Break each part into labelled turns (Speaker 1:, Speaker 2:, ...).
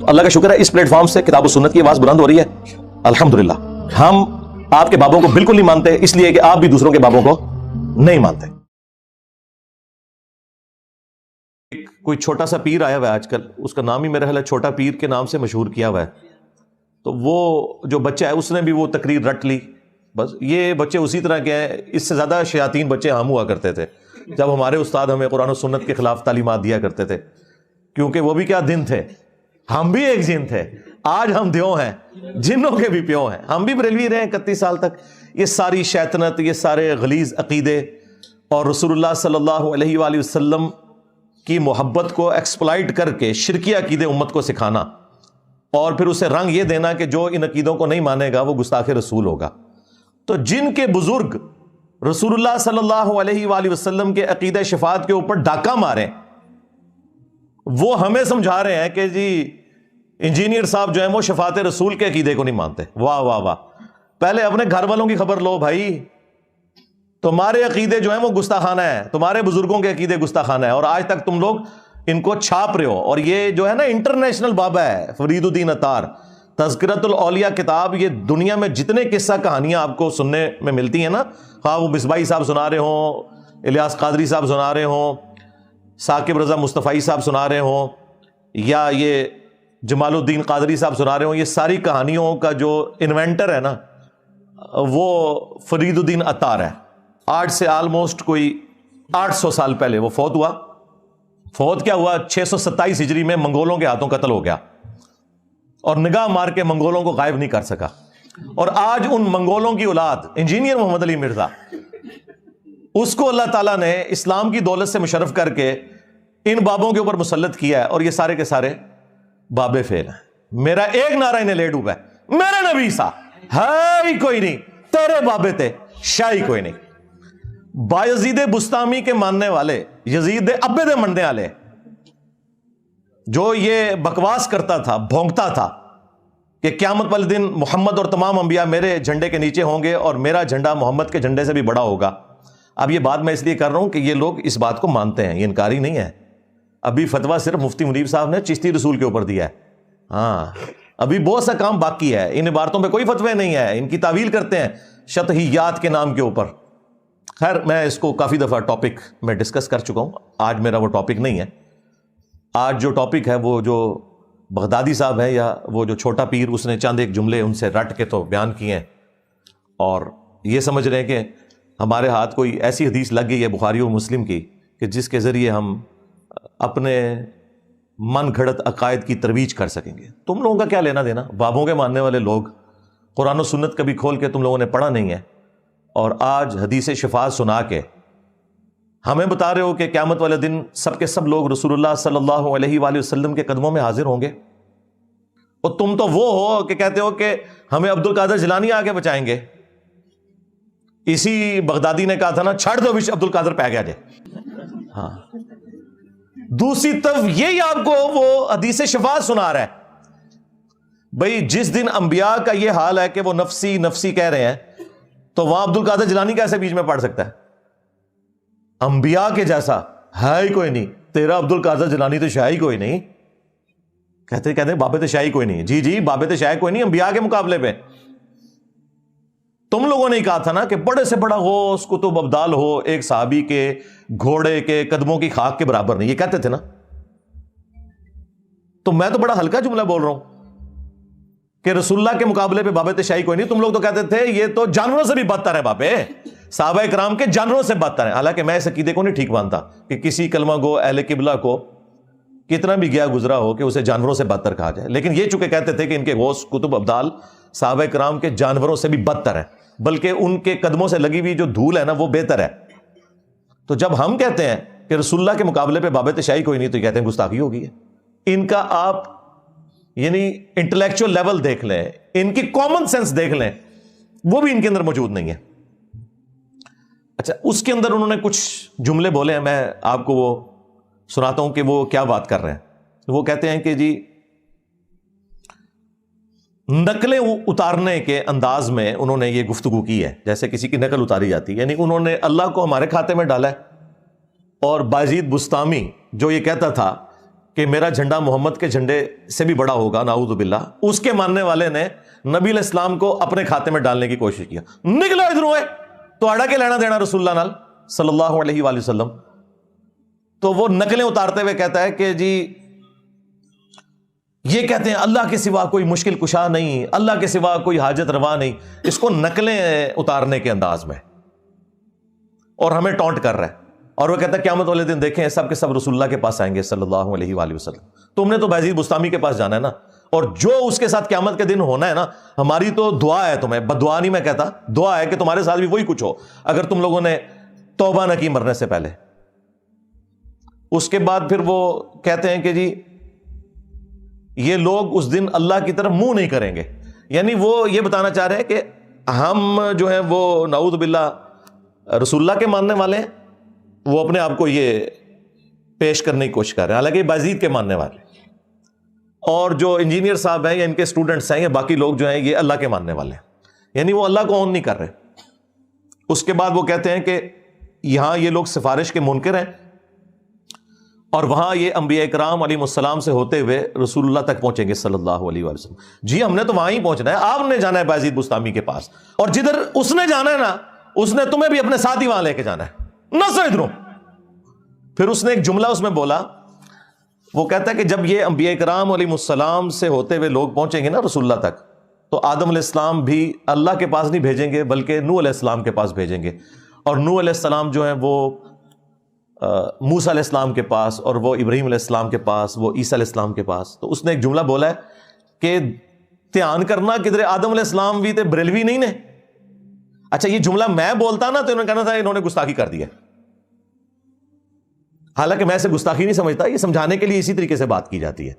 Speaker 1: تو اللہ کا شکر ہے اس پلیٹ فارم سے کتاب و سنت کی آواز بلند ہو رہی ہے الحمدللہ. ہم آپ کے بابوں کو بالکل نہیں مانتے اس لیے کہ آپ بھی دوسروں کے بابوں کو نہیں مانتے. کوئی چھوٹا سا پیر آیا ہوا ہے آج کل, اس کا نام ہی میرا خیال ہے چھوٹا پیر کے نام سے مشہور کیا ہوا ہے. تو وہ جو بچہ ہے اس نے بھی وہ تقریر رٹ لی. بس یہ بچے اسی طرح کے ہیں, اس سے زیادہ شیاطین بچے ہم ہوا کرتے تھے جب ہمارے استاد ہمیں قرآن و سنت کے خلاف تعلیمات دیا کرتے تھے, کیونکہ وہ بھی کیا دن تھے, ہم بھی ایک جن تھے. آج ہم دیو ہیں, جنوں کے بھی پیو ہیں. ہم بھی بریلوی رہے 31 سال تک. یہ ساری شیطنت, یہ سارے غلیظ عقیدے اور رسول اللہ صلی اللہ علیہ وآلہ وسلم کی محبت کو ایکسپلائٹ کر کے شرکی عقیدے امت کو سکھانا اور پھر اسے رنگ یہ دینا کہ جو ان عقیدوں کو نہیں مانے گا وہ گستاخ رسول ہوگا. تو جن کے بزرگ رسول اللہ صلی اللہ علیہ وآلہ وسلم کے عقیدہ شفاعت کے اوپر ڈاکہ مارے, وہ ہمیں سمجھا رہے ہیں کہ جی انجینئر صاحب جو ہیں وہ شفاعت رسول کے عقیدے کو نہیں مانتے. واہ واہ واہ. پہلے اپنے گھر والوں کی خبر لو بھائی, تمہارے عقیدے جو ہیں وہ گستاخانہ ہیں, تمہارے بزرگوں کے عقیدے گستاخانہ ہیں, اور آج تک تم لوگ ان کو چھاپ رہے ہو. اور یہ جو ہے نا انٹرنیشنل بابا ہے فرید الدین عطار, تذکرۃ الاولیاء کتاب, یہ دنیا میں جتنے قصہ کہانیاں آپ کو سننے میں ملتی ہیں نا, خواہ وہ مصباحی صاحب سنا رہے ہوں, الیاس قادری صاحب سنا رہے ہوں, ثاقب رضا مصطفی صاحب سنا رہے ہوں, یا یہ جمال الدین قادری صاحب سنا رہے ہوں, یہ ساری کہانیوں کا جو انوینٹر ہے نا وہ فرید الدین عطار ہے. آج سے آلموسٹ کوئی 800 سال پہلے وہ فوت ہوا. فوت کیا ہوا, 627 ہجری میں منگولوں کے ہاتھوں قتل ہو گیا, اور نگاہ مار کے منگولوں کو غائب نہیں کر سکا. اور آج ان منگولوں کی اولاد انجینئر محمد علی مرزا, اس کو اللہ تعالیٰ نے اسلام کی دولت سے مشرف کر کے ان بابوں کے اوپر مسلط کیا ہے, اور یہ سارے کے سارے بابے فیل ہیں. میرا ایک نعرہ انہیں لے ڈوبا ہے, میرے نبی سا ہے ہی کوئی نہیں, تیرے بابے تھے شاہی کوئی نہیں. بایزید بستامی کے ماننے والے, یزید ابے دے مننے والے, جو یہ بکواس کرتا تھا, بھونکتا تھا کہ قیامت والے دن محمد اور تمام انبیاء میرے جھنڈے کے نیچے ہوں گے اور میرا جھنڈا محمد کے جھنڈے سے بھی بڑا ہوگا. اب یہ بات میں اس لیے کر رہا ہوں کہ یہ لوگ اس بات کو مانتے ہیں, یہ انکاری نہیں ہے. ابھی فتویٰ صرف مفتی منیب صاحب نے چشتی رسول کے اوپر دیا ہے. ہاں, ابھی بہت سا کام باقی ہے. ان عبارتوں پہ کوئی فتوے نہیں ہے, ان کی تعویل کرتے ہیں شطحیات کے نام کے اوپر. خیر, میں اس کو کافی دفعہ ٹاپک میں ڈسکس کر چکا ہوں, آج میرا وہ ٹاپک نہیں ہے. آج جو ٹاپک ہے وہ جو بغدادی صاحب ہے یا وہ جو چھوٹا پیر, اس نے چند ایک جملے ان سے رٹ کے تو بیان کیے ہیں, اور یہ سمجھ رہے ہیں کہ ہمارے ہاتھ کوئی ایسی حدیث لگ گئی ہے بخاری و مسلم کی کہ جس کے ذریعے ہم اپنے من گھڑت عقائد کی ترویج کر سکیں گے. تم لوگوں کا کیا لینا دینا؟ بابوں کے ماننے والے لوگ قرآن و سنت کبھی کھول کے تم لوگوں نے پڑھا نہیں ہے, اور آج حدیث شفاعت سنا کے ہمیں بتا رہے ہو کہ قیامت والے دن سب کے سب لوگ رسول اللہ صلی اللہ علیہ وآلہ وسلم کے قدموں میں حاضر ہوں گے. اور تم تو وہ ہو کہ کہتے ہو کہ ہمیں عبد القادر جیلانی آگے بچائیں گے. اسی بغدادی نے کہا تھا نا, چھڑ دو عبد القادر پہ گیا جائے. ہاں, دوسری طرف یہی آپ کو وہ حدیث شفاعت سنا رہا ہے. بھئی جس دن انبیاء کا یہ حال ہے کہ وہ نفسی نفسی کہہ رہے ہیں, تو وہاں عبد القادر جیلانی کیسے بیچ میں پڑ سکتا ہے؟ انبیاء کے جیسا ہے ہی کوئی نہیں. تیرا عبد القادر جیلانی تو شاہی کوئی نہیں. کہتے بابے تو شاہی کوئی نہیں. جی جی, بابے تو شاہی کوئی نہیں انبیاء کے مقابلے پہ. تم لوگوں نے کہا تھا نا کہ بڑے سے بڑا غوث قطب ابدال ہو, ایک صحابی کے گھوڑے کے قدموں کی خاک کے برابر نہیں, یہ کہتے تھے نا. تو میں تو بڑا ہلکا جملہ بول رہا ہوں کہ رسول اللہ کے مقابلے پہ بابے تشائی کوئی نہیں. تم لوگ تو کہتے تھے یہ تو جانوروں سے بھی بدتر ہے بابے, صحابہ کرام کے جانوروں سے بدتر ہیں. حالانکہ میں اس عقیدے کو نہیں ٹھیک مانتا کہ کسی کلمہ گو اہل قبلہ کو کتنا بھی گیا گزرا ہو کہ اسے جانوروں سے بدتر کہا جائے. لیکن یہ چونکہ کہتے تھے کہ ان کے غوث قطب ابدال صحابہ کرام کے جانوروں سے بھی بدتر ہیں, بلکہ ان کے قدموں سے لگی ہوئی جو دھول ہے نا وہ بہتر ہے. تو جب ہم کہتے ہیں کہ رسول اللہ کے مقابلے پہ باب تشائی کوئی نہیں, تو کہتے ہیں گستاخی ہوگی ہے. ان کا آپ یعنی انٹلیکچوئل لیول دیکھ لیں, ان کی کامن سینس دیکھ لیں, وہ بھی ان کے اندر موجود نہیں ہے. اچھا, اس کے اندر انہوں نے کچھ جملے بولے ہیں, میں آپ کو وہ سناتا ہوں کہ وہ کیا بات کر رہے ہیں. وہ کہتے ہیں کہ جی نقلیں اتارنے کے انداز میں انہوں نے یہ گفتگو کی ہے جیسے کسی کی نقل اتاری جاتی ہے. یعنی انہوں نے اللہ کو ہمارے کھاتے میں ڈالا ہے, اور بایزید بستامی جو یہ کہتا تھا کہ میرا جھنڈا محمد کے جھنڈے سے بھی بڑا ہوگا، نعوذ باللہ، اس کے ماننے والے نے نبی علیہ السلام کو اپنے کھاتے میں ڈالنے کی کوشش کیا. نکلو ادھروں ہے تو اڑا کے لینا دینا رسول اللہ نال صلی اللہ علیہ وآلہ وسلم. تو وہ نقلیں اتارتے ہوئے کہتا ہے کہ جی یہ کہتے ہیں اللہ کے سوا کوئی مشکل کشا نہیں، اللہ کے سوا کوئی حاجت روا نہیں، اس کو نقلیں اتارنے کے انداز میں، اور ہمیں ٹونٹ کر رہا ہے. اور وہ کہتا ہے قیامت والے دن دیکھیں سب کے سب رسول اللہ کے پاس آئیں گے صلی اللہ علیہ وآلہ وسلم. تم نے تو بایزید بستامی کے پاس جانا ہے نا، اور جو اس کے ساتھ قیامت کے دن ہونا ہے نا، ہماری تو دعا ہے تمہیں، بد دعا نہیں میں کہتا، دعا ہے کہ تمہارے ساتھ بھی وہی کچھ ہو اگر تم لوگوں نے توبہ نہ کی مرنے سے پہلے. اس کے بعد پھر وہ کہتے ہیں کہ جی یہ لوگ اس دن اللہ کی طرف منہ نہیں کریں گے. یعنی وہ یہ بتانا چاہ رہے ہیں کہ ہم جو ہیں وہ نعوذ باللہ رسول اللہ کے ماننے والے ہیں، وہ اپنے آپ کو یہ پیش کرنے کی کوشش کر رہے ہیں، حالانکہ بایزید کے ماننے والے. اور جو انجینئر صاحب ہیں یا ان کے اسٹوڈنٹس ہیں یا باقی لوگ جو ہیں یہ اللہ کے ماننے والے ہیں، یعنی وہ اللہ کو اون نہیں کر رہے. اس کے بعد وہ کہتے ہیں کہ یہاں یہ لوگ سفارش کے منکر ہیں، اور وہاں یہ انبیاء اکرام علیہ السلام سے ہوتے ہوئے رسول اللہ تک پہنچیں گے صلی اللہ علیہ وآلہ وسلم. جی ہم نے تو وہاں ہی پہنچنا ہے، آپ نے جانا ہے بایزید بستامی کے پاس، اور جدھر اس نے جانا ہے نا اس نے تمہیں بھی اپنے ساتھ ہی وہاں لے کے جانا ہے، نہ سو ادھروں. پھر اس نے ایک جملہ اس میں بولا، وہ کہتا ہے کہ جب یہ انبیاء کرام علیہ السلام سے ہوتے ہوئے لوگ پہنچیں گے نا رسول اللہ تک، تو آدم علیہ السلام بھی اللہ کے پاس نہیں بھیجیں گے بلکہ نوح علیہ السلام کے پاس بھیجیں گے. اور نوح علیہ السلام جو ہیں وہ موسیٰ علیہ السلام کے پاس، اور وہ ابراہیم علیہ السلام کے پاس، وہ عیسیٰ علیہ السلام کے پاس. تو اس نے ایک جملہ بولا ہے کہ دھیان کرنا کدھر آدم علیہ السلام بھی تے بریلوی نہیں نے. اچھا یہ جملہ میں بولتا نا تو انہوں نے کہنا تھا انہوں نے گستاخی کر دیا، حالانکہ میں اسے گستاخی نہیں سمجھتا، یہ سمجھانے کے لیے اسی طریقے سے بات کی جاتی ہے.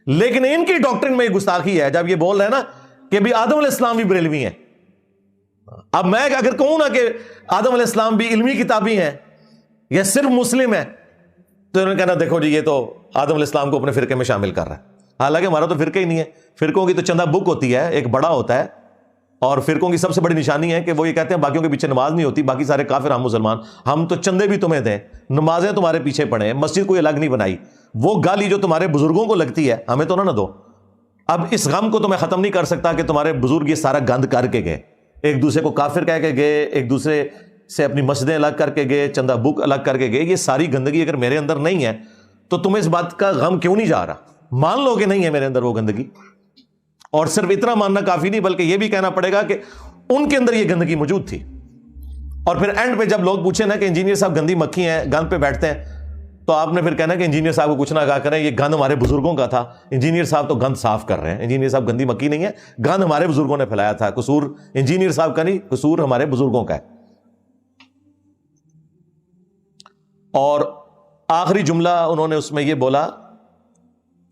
Speaker 1: لیکن ان کی ڈاکٹرن میں یہ گستاخی ہے جب یہ بول رہے ہیں نا کہ بھی آدم علیہ السلام بھی بریلوی ہیں. اب میں اگر کہوں نا کہ آدم علیہ السلام بھی علمی کتابی ہیں یا صرف مسلم ہے تو انہوں نے کہنا دیکھو جی یہ تو آدم علیہ السلام کو اپنے فرقے میں شامل کر رہا ہے، حالانکہ ہمارا تو فرقہ ہی نہیں ہے. فرقوں کی تو چندہ بک ہوتی ہے، ایک بڑا ہوتا ہے، اور فرقوں کی سب سے بڑی نشانی ہے کہ وہ یہ کہتے ہیں باقیوں کے پیچھے نماز نہیں ہوتی، باقی سارے کافر ہم مسلمان، ہم تو چندے بھی تمہیں دیں، نمازیں تمہارے پیچھے پڑھیں، مسجد کوئی الگ نہیں بنائی، وہ گالی جو تمہارے بزرگوں کو لگتی ہے ہمیں تو نہ دو. اب اس غم کو تو میں ختم نہیں کر سکتا کہ تمہارے بزرگ یہ سارا گند کر کے گئے، ایک دوسرے کو کافر کہہ کے گئے، ایک دوسرے سے اپنی مسجدیں الگ کر کے گئے، چندہ بک الگ کر کے گئے. یہ ساری گندگی اگر میرے اندر نہیں ہے تو تمہیں اس بات کا غم کیوں نہیں جا رہا؟ مان لو کہ نہیں ہے میرے اندر وہ گندگی. اور صرف اتنا ماننا کافی نہیں بلکہ یہ بھی کہنا پڑے گا کہ ان کے اندر یہ گندگی موجود تھی. اور پھر اینڈ پہ جب لوگ پوچھیں نا کہ انجینئر صاحب گندی مکھی ہیں، گند پہ بیٹھتے ہیں، تو آپ نے پھر کہنا کہ انجینئر صاحب کو کچھ نہ کہا کریں، یہ گند ہمارے بزرگوں کا تھا، انجینئر صاحب تو گند صاف کر رہے ہیں. انجینئر صاحب گندی مکھی نہیں ہے، گند ہمارے بزرگوں نے پھیلایا تھا، قصور انجینئر صاحب کا نہیں، قصور ہمارے بزرگوں کا ہے. اور آخری جملہ انہوں نے اس میں یہ بولا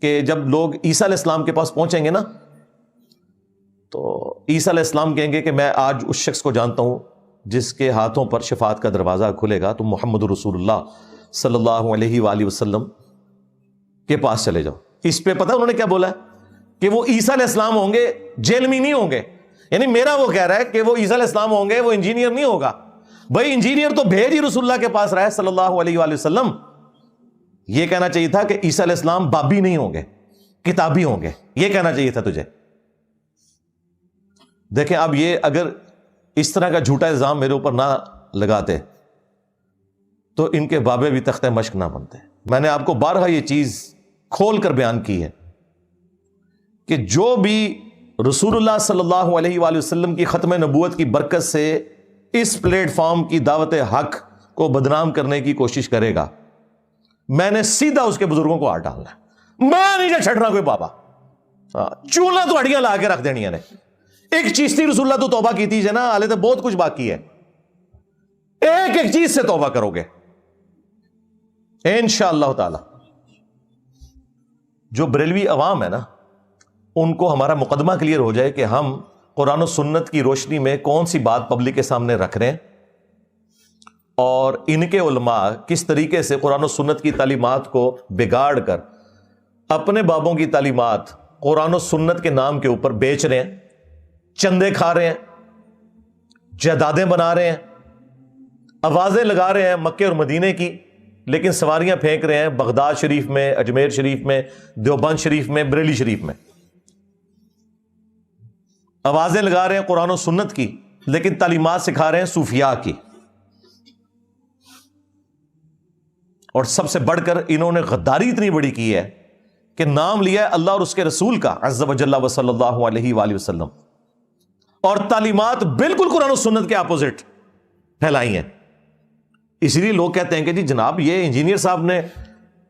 Speaker 1: کہ جب لوگ عیسیٰ علیہ السلام کے پاس پہنچیں گے نا تو عیسیٰ علیہ السلام کہیں گے کہ میں آج اس شخص کو جانتا ہوں جس کے ہاتھوں پر شفاعت کا دروازہ کھلے گا، تم محمد رسول اللہ صلی اللہ علیہ وآلہ وسلم کے پاس چلے جاؤ. اس پہ پتہ انہوں نے کیا بولا ہے کہ وہ عیسیٰ علیہ السلام ہوں گے، جیل میں نہیں ہوں گے. یعنی میرا وہ کہہ رہا ہے کہ وہ عیسیٰ علیہ السلام ہوں گے، وہ انجینئر نہیں ہوگا. بھائی انجینئر تو بھیج ہی رسول اللہ کے پاس رہا ہے صلی اللہ علیہ وآلہ وسلم. یہ کہنا چاہیے تھا کہ عیسیٰ علیہ السلام بابی نہیں ہوں گے، کتابی ہوں گے، یہ کہنا چاہیے تھا تجھے. دیکھیں اب یہ اگر اس طرح کا جھوٹا الزام میرے اوپر نہ لگاتے تو ان کے بابے بھی تختہ مشق نہ بنتے. میں نے آپ کو بارہا یہ چیز کھول کر بیان کی ہے کہ جو بھی رسول اللہ صلی اللہ علیہ وآلہ وسلم کی ختم نبوت کی برکت سے اس پلیٹ فارم کی دعوت حق کو بدنام کرنے کی کوشش کرے گا، میں نے سیدھا اس کے بزرگوں کو ہاتھ ڈالنا ہے. میں نہیں چھڑنا کوئی بابا، چولہا تو ہڈیاں لا کے رکھ دینی نے. ایک چیز تھی رسول اللہ تو توبہ کی تھی جنا، حالے تو بہت کچھ باقی ہے. ایک ایک چیز سے توبہ کرو گے انشاءاللہ تعالی. جو بریلوی عوام ہے نا ان کو ہمارا مقدمہ کلیئر ہو جائے کہ ہم قرآن و سنت کی روشنی میں کون سی بات پبلک کے سامنے رکھ رہے ہیں، اور ان کے علماء کس طریقے سے قرآن و سنت کی تعلیمات کو بگاڑ کر اپنے بابوں کی تعلیمات قرآن و سنت کے نام کے اوپر بیچ رہے ہیں، چندے کھا رہے ہیں، جائیدادیں بنا رہے ہیں، آوازیں لگا رہے ہیں مکے اور مدینے کی لیکن سواریاں پھینک رہے ہیں بغداد شریف میں، اجمیر شریف میں، دیوبند شریف میں، بریلی شریف میں، آوازیں لگا رہے ہیں قرآن و سنت کی، لیکن تعلیمات سکھا رہے ہیں صوفیاء کی. اور سب سے بڑھ کر انہوں نے غداری اتنی بڑی کی ہے کہ نام لیا ہے اللہ اور اس کے رسول کا عز و جل و صلی اللہ علیہ وآلہ وسلم، اور تعلیمات بالکل قرآن و سنت کے اپوزٹ پھیلائی ہیں. اس لیے لوگ کہتے ہیں کہ جی جناب یہ انجینئر صاحب نے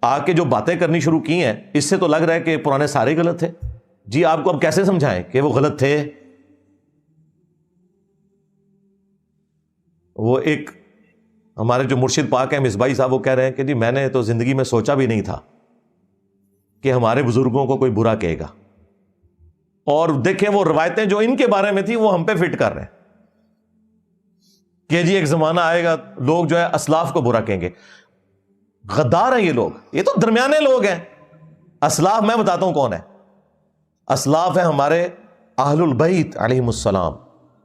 Speaker 1: آ کے جو باتیں کرنی شروع کی ہیں اس سے تو لگ رہا ہے کہ پرانے سارے غلط تھے. جی آپ کو اب کیسے سمجھائیں کہ وہ غلط تھے؟ وہ ایک ہمارے جو مرشد پاک ہیں مصباحی صاحب، وہ کہہ رہے ہیں کہ جی میں نے تو زندگی میں سوچا بھی نہیں تھا کہ ہمارے بزرگوں کو کوئی برا کہے گا. اور دیکھیں وہ روایتیں جو ان کے بارے میں تھی وہ ہم پہ فٹ کر رہے ہیں کہ جی ایک زمانہ آئے گا لوگ جو ہے اسلاف کو برا کہیں گے. غدار ہیں یہ لوگ، یہ تو درمیانے لوگ ہیں. اسلاف میں بتاتا ہوں کون ہے. اسلاف ہیں ہمارے اہل البیت علیہم السلام،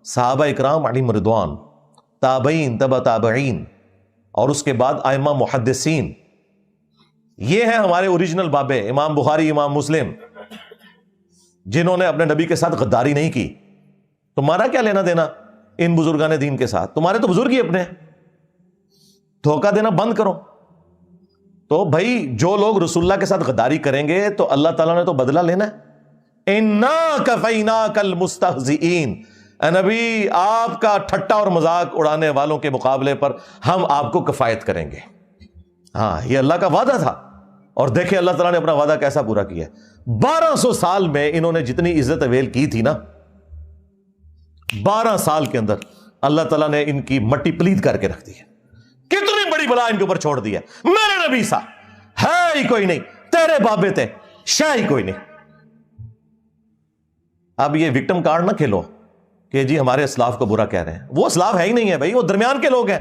Speaker 1: صحابہ اکرام علیہم رضوان، تابعین، تبع تابعین، اور اس کے بعد ائمہ محدثین. یہ ہیں ہمارے اوریجنل بابے، امام بخاری، امام مسلم، جنہوں نے اپنے نبی کے ساتھ غداری نہیں کی. تمہارا کیا لینا دینا ان بزرگان دین کے ساتھ؟ تمہارے تو بزرگ ہی اپنے ہیں. دھوکہ دینا بند کرو. تو بھائی جو لوگ رسول اللہ کے ساتھ غداری کریں گے تو اللہ تعالیٰ نے تو بدلہ لینا ہے. اِنَّا كَفَيْنَاكَ الْمُسْتَهْزِئِينَ، اے نبی آپ کا ٹھٹا اور مذاق اڑانے والوں کے مقابلے پر ہم آپ کو کفایت کریں گے. ہاں یہ اللہ کا وعدہ تھا، اور دیکھیں اللہ تعالیٰ نے اپنا وعدہ کیسا پورا کیا. 1200 سال میں انہوں نے جتنی عزت اویل کی تھی نا، 12 سال کے اندر اللہ تعالیٰ نے ان کی مٹی پلید کر کے رکھ دی ہے. کتنی بڑی بلا ان کے اوپر چھوڑ دی ہے. میرے نبی سا ہے ہی کوئی نہیں، تیرے بابے تھے شاہ ہی کوئی نہیں. اب یہ وکٹم کارڈ نہ کھیلو کہ جی ہمارے اسلاف کو برا کہہ رہے ہیں. وہ اسلاف ہے ہی نہیں ہے بھائی، وہ درمیان کے لوگ ہیں.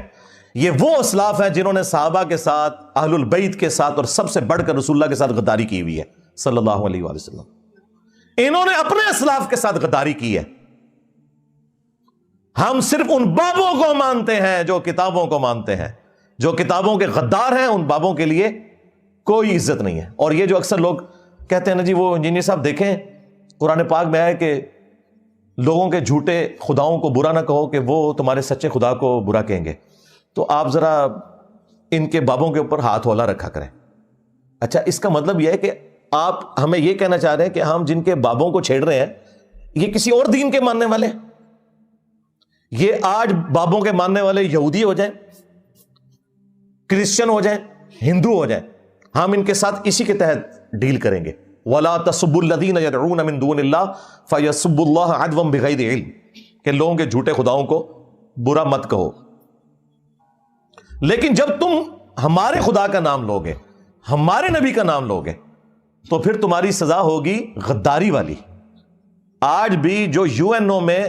Speaker 1: یہ وہ اسلاف ہیں جنہوں نے صحابہ کے ساتھ، اہل البیت کے ساتھ، اور سب سے بڑھ کر رسول اللہ کے ساتھ غداری کی ہوئی ہے صلی اللہ علیہ وآلہ وسلم. انہوں نے اپنے اسلاف کے ساتھ غداری کی ہے. ہم صرف ان بابوں کو مانتے ہیں جو کتابوں کو مانتے ہیں. جو کتابوں کے غدار ہیں ان بابوں کے لیے کوئی عزت نہیں ہے. اور یہ جو اکثر لوگ کہتے ہیں نا جی وہ انجینئر صاحب دیکھیں قرآن پاک میں ہے کہ لوگوں کے جھوٹے خداؤں کو برا نہ کہو کہ وہ تمہارے سچے خدا کو برا کہیں گے. تو آپ ذرا ان کے بابوں کے اوپر ہاتھ ہولا رکھا کریں. اچھا اس کا مطلب یہ ہے کہ آپ ہمیں یہ کہنا چاہ رہے ہیں کہ ہم جن کے بابوں کو چھیڑ رہے ہیں یہ کسی اور دین کے ماننے والے ہیں؟ یہ آج بابوں کے ماننے والے یہودی ہو جائیں، کرسچن ہو جائیں، ہندو ہو جائیں، ہم ان کے ساتھ اسی کے تحت ڈیل کریں گے. وَلَا تَسُبُّوا الَّذِينَ يَدْعُونَ مِن دُونِ اللَّهِ فَيَسُبُّوا اللَّهَ عَدْوًا بِغَيْرِ عِلْمٍ، کہ لوگوں کے جھوٹے خداؤں کو برا مت کہو. لیکن جب تم ہمارے خدا کا نام لوگے، ہمارے نبی کا نام لوگے، تو پھر تمہاری سزا ہوگی غداری والی. آج بھی جو یو این او میں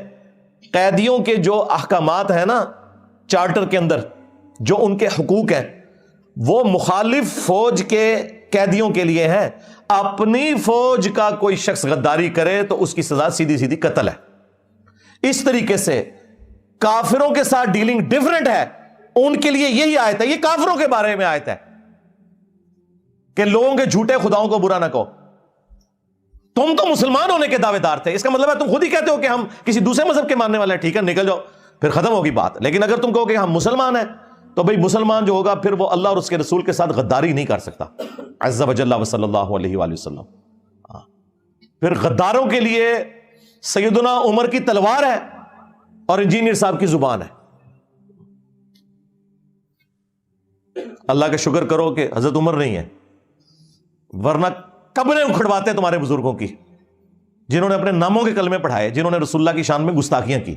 Speaker 1: قیدیوں کے جو احکامات ہیں نا چارٹر کے اندر، جو ان کے حقوق ہیں، وہ مخالف فوج کے قیدیوں کے لیے ہیں. اپنی فوج کا کوئی شخص غداری کرے تو اس کی سزا سیدھی سیدھی قتل ہے. اس طریقے سے کافروں کے ساتھ ڈیلنگ ڈیفرنٹ ہے. ان کے لیے یہی آیت ہے، یہ کافروں کے بارے میں آیت ہے کہ لوگوں کے جھوٹے خداؤں کو برا نہ کہو. تم تو مسلمان ہونے کے دعوے دار تھے، اس کا مطلب ہے تم خود ہی کہتے ہو کہ ہم کسی دوسرے مذہب کے ماننے والے ہیں. ٹھیک ہے نکل جاؤ، پھر ختم ہوگی بات. لیکن اگر تم کہو کہ ہم مسلمان ہیں تو بھئی مسلمان جو ہوگا پھر وہ اللہ اور اس کے رسول کے ساتھ غداری نہیں کر سکتا عز و جل و صلی اللہ علیہ وآلہ وسلم. پھر غداروں کے لیے سیدنا عمر کی تلوار ہے اور انجینئر صاحب کی زبان ہے. اللہ کا شکر کرو کہ حضرت عمر نہیں ہے، ورنہ قبریں اکھڑواتے تمہارے بزرگوں کی، جنہوں نے اپنے ناموں کے کلمے پڑھائے، جنہوں نے رسول اللہ کی شان میں گستاخیاں کی.